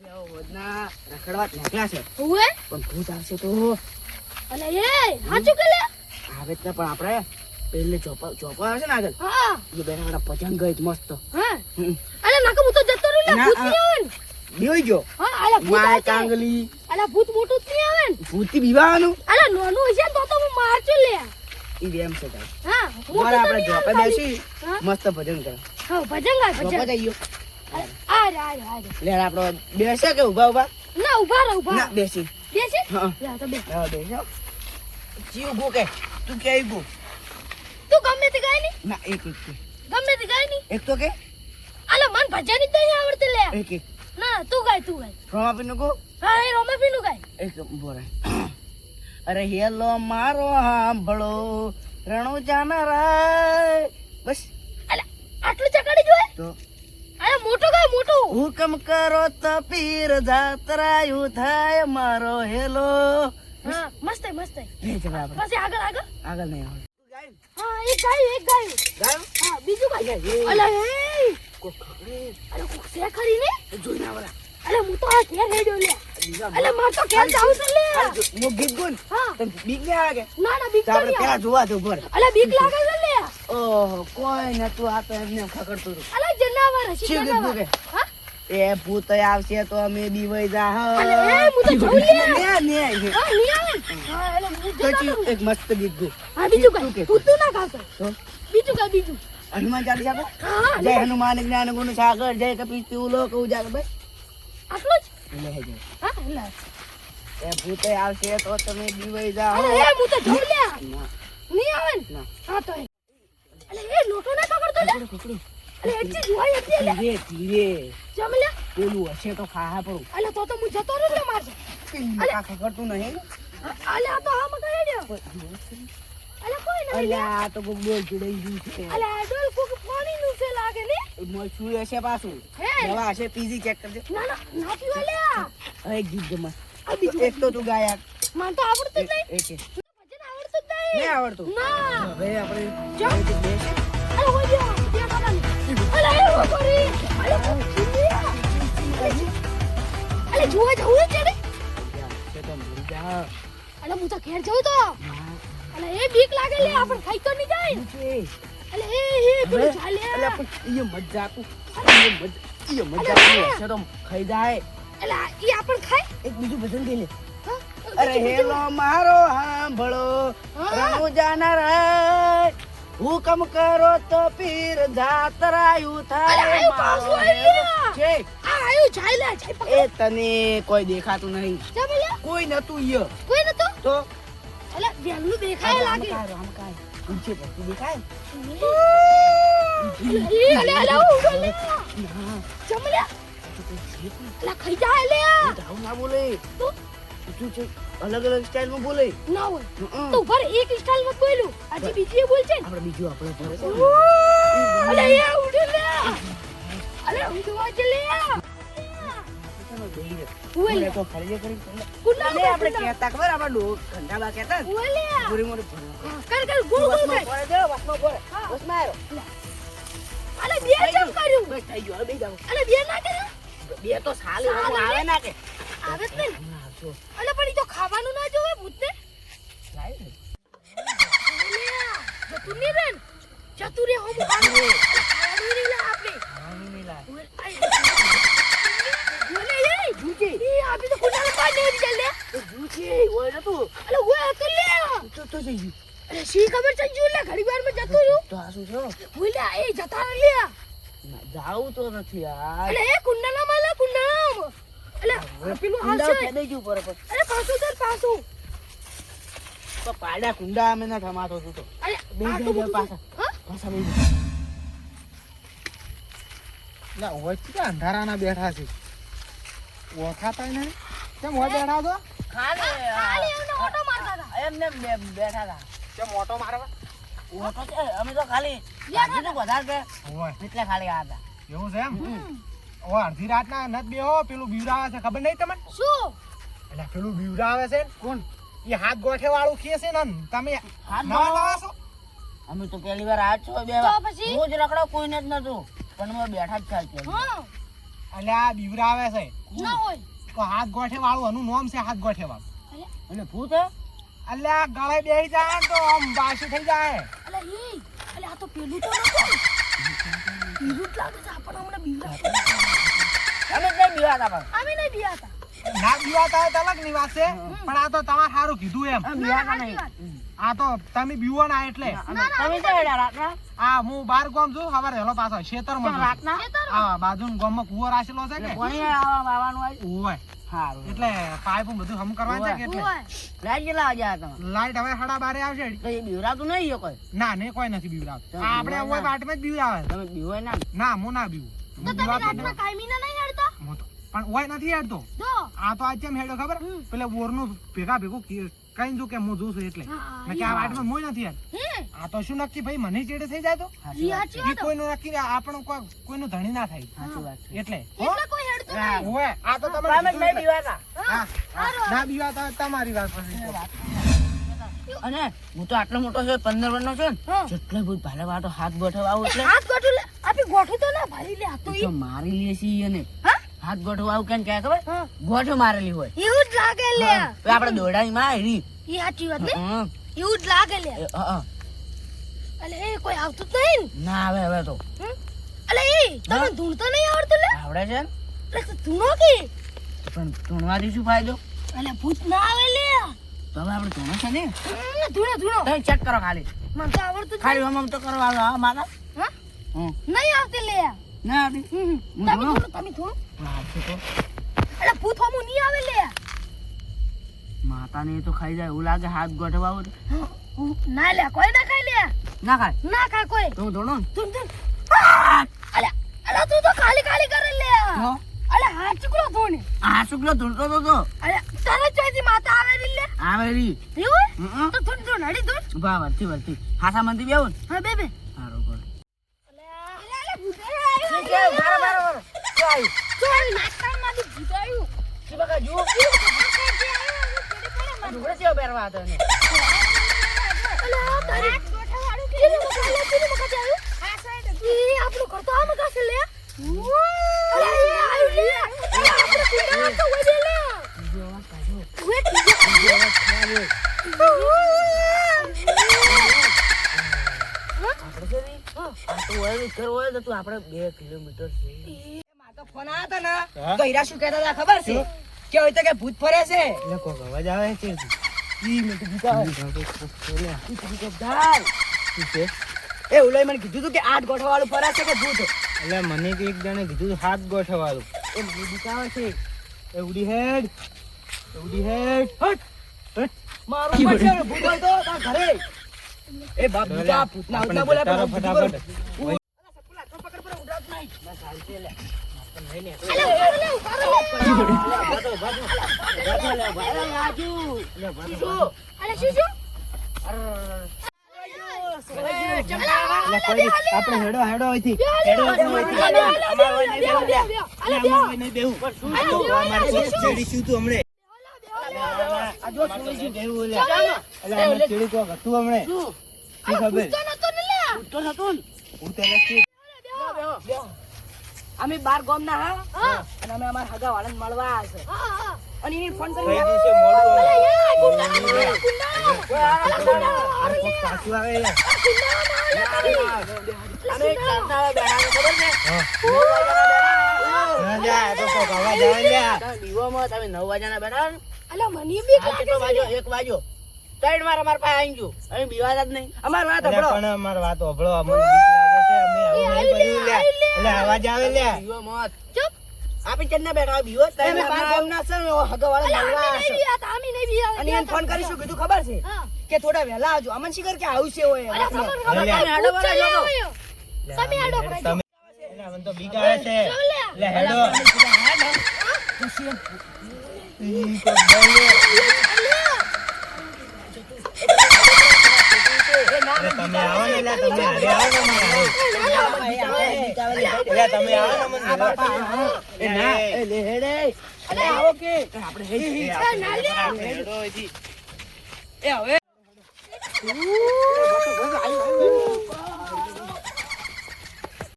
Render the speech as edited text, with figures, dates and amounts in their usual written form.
ના રખડવા નીકળ્યા છે ઓએ પણ ભૂત આવશે તો અલે એ હાચું કે લે આવે જ ને પણ આપણે પેલે ચોપા આવશે ને આગળ હા એ બેના પતંગ ગઈ મસ્ત હા અલે નાકા હું તો જતો રહ્યો લે ભૂત ની આવે ને બેહી ગયો હા અલે ભૂત માય આવે કાંગલી અલે ભૂત મોટું જ નહીં આવે ને ભૂતથી બીવાનું અલે નાનું હશે ને તો હું મારચું લે ઈ એમ છે તાર હા મારે આપણે જોપે બેસી હા? મસ્ત ભજન કરે હા ભજન ગાય જોપે ભજન જઈયો આ રે લે આપણો બેસે કે ઉભા ના ઉભા રહો ઉભા ના બેસી બેસી હા લે તો બે હા બેસો જીવ ગો કે તું કે ગો તું ગમે તે ગાય ની ના એક ગમે તે ગાય ની એક તો કે અલે મન ભજન જ નહીં આવડતું લે એક ના તું ગાય રોમા પીનું ગો હા એ રોમા પીનું ગાય એક બોરે અરે હેલો મારો સાંભળો રણો જાનારા બસ અલે આટલું ચકાડી જોય તો અરે મોટો ગાય મોટો હુકમ કરો તો પીર જાત્રાયું થાય મારો હેલો હા મસ્ત લે ચલ આપણે પછી આગળ આગળ આગળ નહીં આવે હા એક ગાય ગાયો હા બીજું ગાય એ અલે એ કો ખબરે અલે કોક સે ખરી ને જોઈને આવરા અલે હું તો આ ઘેર હેડ્યો લે અલે માર તો ઘેર જાઉં છે લે નો ગીત ગુન હા તને બીક નહીં આવે કે ના ના બીક તો તો આપણે નહીં પેલા જોવા દો ઉપર અલે બીક લાગે છે લે ઓહો કોઈ નતું આ તો એમને ખકડતું હતું અલે જનાવર છે શું કીધું જનાવર કે? હા એ ભૂત આવશે તો અમે બીવાઈ જા અલે એ હું તો જોઉં લે ને હા નહીં આવે ને? હા અલે હું જનાવર એક મસ્ત ગીત ગયું હા બીજું તું કે? ગાય તું ના ગાતો તો બીજું ગાય બીજું હનુમાન ચાલીસા કો હા જય હનુમાન જ્ઞાન ગુણ સાગર જય કપીશ લોક ઉજાગર બસ આટલું જ લે હેજો હા લે એ ભૂત આવશે તો તમે બીવાઈ જા અલે એ હું તો જોઉં લે ના નહીં આવે ને ના હા તો અલે એ લોટો ના પકડતો લે પકડો અલે એટલી જોઈ હતી લે ધીરે ધીરે જમ લે પેલું હશે તો ખાહા પડું અલે તો હું જતો રહ્યો લે મારશે આ ખકડતું નહીં અલે આ તો હા મકા હેડ્યો અલે કોઈ નહીં લે અલ્યા આ તો કોઈ બોલ ચડાઈ ગયું છે અલે આ ડોલ કોક પાણી નું છે લાગે ને મરચું હશે પાછું હે દવા હશે પીજી ચેક કરજે ના ના ના પીવા લે હવે એક ગીત ગમા આ બીજું એક તો તું ગાયા મને તો આવડતું જ નહીં એક ભજન આવડતું જ નહીં નહીં આવડતું ના હવે આપણે જાઓ. એક બેસે અલે હોય ગયા ત્યાં કાકા અલે એ વગોરી અલે ચીલિયા અલે જોવા જવું છે ને છે તો મરી જા અલે હું તો ઘેર જઉં તો અલે એ બીક લાગે લે આપણ ખાઈ તો નહીં જાય અલે એ પેલું ચાલે અલ્યા પણ ઈ મજા તું ઈ મજા હશે તો ખાઈ જાય અલે ઈ આપણ ખાય એક બીજું ભજન ગઈ લે હા? અરે હેલો મારો સાંભળો રણુ જાનારા હુકમ કરો તો પીર જાતરાયું થાય અરે આયુ પાછું મારો આલ્યા. છે આ આયુ જાય લે જાય પકડ એ તને કોઈ દેખાતું નહીં ચાલે લે કોઈ નતું ઈય કોઈ નતો તો અલે વેલું દેખાય લાગે આમ કાય ઊંચે પડતું દેખાય અલે અલે ઉડો લે ના ચાલે લે તો કોઈ છે નહીં. અલે ખાઈ જાય લે તું આવું ના બોલે તો તું છે અલગ અલગ સ્ટાઇલમાં બોલે ના હોય હં. તો ઉપર એક સ્ટાઇલ માં બોલ્યું આજે બીજી બોલ છે આપણે બીજું આપણે ભરે છે. અલે એ ઉડો લે અલે ઉડવા જ લે ચાલો બેહી રે. ઉવે લે મને તો ફરીએ કરી કુંડા અલે આપણે કહેતા ખબર આપણા ઘંટાબા કહેતા ને? ઉવે લે પૂરી મોટી ભરે. કર કર ગોળ ગોળ વસમાં કર પડે છે, વસમાં પડે. હા. વસમાં આવ્યો. અલે બે ચમ કર્યું બસ થઈ ગયું, હવે બેહી જાઓ. અલે બે ના કર્યું બે તો સાલે સાલે હું આવે ના કે આવે જ નહીં હમણાં આવજો. અલે પણ ઈ તો ખાવાનું ના જોવે ભૂતને લાય ને. જતું નહીં રે જતું રે હમ ખાવાનું નહીં લે આપણે ખાવાનું નહીં લાય. ઉવે એ જૂઠી. ઈ આપી તો કુંડા માં નહીં ચાલ લે એ જૂઠી. ઓય નતું. અલે ઉવે તો લે તો થઈ ગયું. અલે શી ખબર છે જો લે ઘડી વાર માં જતું રહ્યું તો આ શું છે? ઉલે એ જતા લે ના, જાવું તો નથી યાર. અલે એ કુંડા ના માલા કુંડા અલે પેલું કુંડા હાલશે ફેદાઈ ગયું પર પર. અરે પાછું દર પાછું તો પાડા કુંડા અમે ના થમાતો છું તો. અરે બેહી આ તો જાય બધું પાછા. હા પાછા બેહી જાય. ના વચ્ચે અંધારાના બેઠા છે ઓળખાતા નહીં કેમ હોય બેઠા તો ખાલી એમને ઓટો મારતા હતા એમને બેઠા હતા. કેમ ઓટો મારવા ઓટો છે, અમે તો ખાલી ગાડી તો વધારે કે હોય એટલે ખાલી ગયા હતા. એવું છે એમ ઓ અડધી રાતના નત બેહો પેલું બીવરાવે છે ખબર નહીં તમને શું એટલે પેલું બીવરાવે છે ને કોણ એ હાથ ગોઠે વાળું ખીએ છે ને તમે હાથ નવા ગોઠે? નવા છો અમે તો પહેલી વાર આજ છો બે તો પછી? રોજ રખડો કોઈને જ નતું પણ અમે બેઠા જ ચાલતી હા અલ્યા બીવરાવે છે ના હોય તો હાથ ગોઠે વાળું એનું નામ છે હાથ ગોઠે વાળું. અને ભૂત અલ્યા ગળે બેસી જાય ને તો આમ બાસી થઈ જાય. અલે આ તો પેલું તો નથી બીજું જ લાગે છે આપણને હમણાં બીવરા અમે કઈ બીવાતા પણ અમે નહીં બીવાતા ના બીવાતા હોય તો અલગની વાત છે પણ આ તો તમારે સારું કીધું એમ. અમે બીવાતા નહીં. આ તો તમે બીવો ના એટલે તમે તો હેડા રાતના આ હું બાર ગામ છું સવારે હેલો પાછો ખેતરમાં છું. રાતના આ બાજુનું ગામમાં કુવો રાખેલો છે કે કોણી આવવાનું હોય ઓય સારું એટલે પાઇપ બધું હમ કરવાનું છે કે એટલે લાઈટ કેટલા વાગે આવ્યા તમે લાઈટ હવે 12:30 આવશે. તો એ બીવરાતું નહીં કોઈ ના ને કોઈ નથી બીવડાવ. આપણે ઓય વાટમાં જ બીવડાવે. તમે બીવાય ના ના હું ના બીવું. તો તમે રાતના કાયમીના નહીં હેડતા હું તો પણ ઓય નથી હેડતો. જો આ તો આજ કેમ હેડો ખબર પેલે બોરનું ભેગા ભેગું કઈ જો કે હું જોઉં છું એટલે ને કે આ વાટમાં મોય નથી હેડ. હે આ તો શું નક્કી ભાઈ મને ચેડે થઈ જાય તો ઈ સાચી ઈ વાત કોઈનું નક્કી આપણું કોઈનું ધણી ના થાય. સાચી વાત છે એટલે એટલે કોઈ હેડતું નહીં ઓય આ તો તમે તમે જ નહીં બીવાતા હા, ના બીવાતા હોય તમારી વાત પછી. અને હું તો આટલો મોટો છું 15 વર્ષનો છું હા. ને જેટલો ભૂત ભાલે વાળો હાથ ગોઠવાવું એટલે હાથ ગોઠું લે આપી ગોઠું તો ના ભરી લે આ તો તો મારી લે છે એને હા હાથ ગોઠવાવું કેમ કે ખબર હા ગોઠો મારેલી હોય એવું જ લાગે લે તો આપણે દોડાની માં હેરી ઈ સાચી વાત ને હં. એવું જ લાગે લે હં. અલે એ કોઈ આવતું જ નહીં ને ના આવે હવે તો હમ? અલે એ તમને ધૂણતો નહીં આવડતું લે આવડે છે અલે તો ધૂણો કે પણ ધૂણવાથી શું ફાયદો અલે ભૂત ના આવે લે તો હવે આપણે ધૂણો છે ને ધૂણો ધૂણો તમે ચેક કરો ખાલી મને તો આવડતું જ ખાલી આમ તો કરવાનું હા માતા હા હં. નહીં આવતી લે ના આવતી હમ. હું તમે ધૂણો? ધૂણો તમે ધૂણો હા, છે તો અલે ભૂત હમું નહીં આવે લે માતાને એ તો ખાઈ જાય એવું લાગે હાથ ગોઠવાવું તો. ના લે કોઈ ના ખાય લે ના ખાય ના ખાય કોઈ તો હું ધૂણો ને. ધૂણ ધૂણ અલે અલે તું તો ખાલી ખાલી કરે લે તો અલે હાથ ચુકડો ધૂણ આ શુક્લો ધૂણતો તો અલે તરત જોઈતી માતા આવે લે આવે રી એવું હં. તો ધૂણ ધૂણ હડી ધૂણ વાહ વર્તી વર્તી હાસા મંદી બેવું ને હા બે સારું કર અલે અલે ભૂત શું કે બરાબર શું આવ્યું ચોલ નાસ્તામાંથી ભૂત આવ્યું શું બકા જુઓ ઢુકડે છે પહેરવા હતો ને અલે આ તારી ગોઠાવાળું કે કેને મકા આવ્યું આ સાઈડ ઈ આપણું કરતો આ મકા છે લે અલે એ આવ્યું લે અલે આપણે કુંડા તો હોય લે બીજો અવાજ કાઢો વેટ બીજો અવાજ કાઢો આપણે છે ને આ તો હોય ને ઘર હોય તો તું આપણે 2 કિલોમીટર છે માતો ફોન આવ્યો હતો ને હા? તો હીરા શું કહેતા હતા ખબર છે કે હોય તો કે ભૂત ફરે છે એટલે કોક અવાજ આવે છે ઈ મેં કીધું કા શું છે? એ ઉલોય મને કીધું તું કે આઠ ગોઠવા વાળું ફરે છે કે ભૂત એટલે મને કે એક જણે કીધું હાથ ગોઠવાળું એ મને બતાવે છે એવડી હેડ મારું પડશે ને, ભૂત હોય તો તાર ઘરે એ બાપ બીજા ભૂતના આવતા બોલે પણ આવું કીધું ફટાફટ કરું. અલે શું શું આપણે હેડો અહીંથી ચડીશું તું હમણે ચડી કોક હતું હમણે શું ખબર તો નતું ને હું તને શું અમે 12 ગામ ના હા હા અને અમે અમારા હગા વાળાને મળવા આવ્યા છે હા હા અને એને ફોન કઈ કરી દિવસે મોડું પાછું આવે અમે ચાલતા બેઠા ખબર ને અવાજ આવે લ્યા તમે દીવામાં તમે 9 વાગ્યાના બેઠા ને અલે મને બીક આ કેટલો વાગ્યો 1 વાગ્યો 3 વાર અમારા પાસે આવી ગયું અમે બીવાતા જ નહીં અમાર વાત અલ્યા, સાંભળો પણ અમારી વાત સાંભળો, અમને બીક લાગે છે, અમે આવું નહીં કર્યું લ્યા. એટલે અવાજ આવે લ્યા. બીવો મોત ચૂપ આપી ચંદા બેઠા બીવો તમે 12 ગામ ના છે ને હગા વાળા મળવા અમે નહીં આવ્યા બીયા અમે નહીં બીયા અને એને ફોન કરીશું કીધું ખબર છે હા કે થોડા વહેલા આવજો અમન શિખર કે આવશે હોય અલે રાતનો. ખબર ખબર અલ્યા. તમે આડો વળા જોતો તમે આડો તમે- વળા એટલે મને તો બીક આવે છે. એટલે હેડો. ઈ કોક બોલે. એટલે તમે આવો ને લ્યા, તમે હારે આવો ને અમારે હારે. એટલે તમે આવો ને અમને હારે. એ ના, એ લે હેડે. અરે આવો કે આપણે હેડો અહીંથી. એ હવે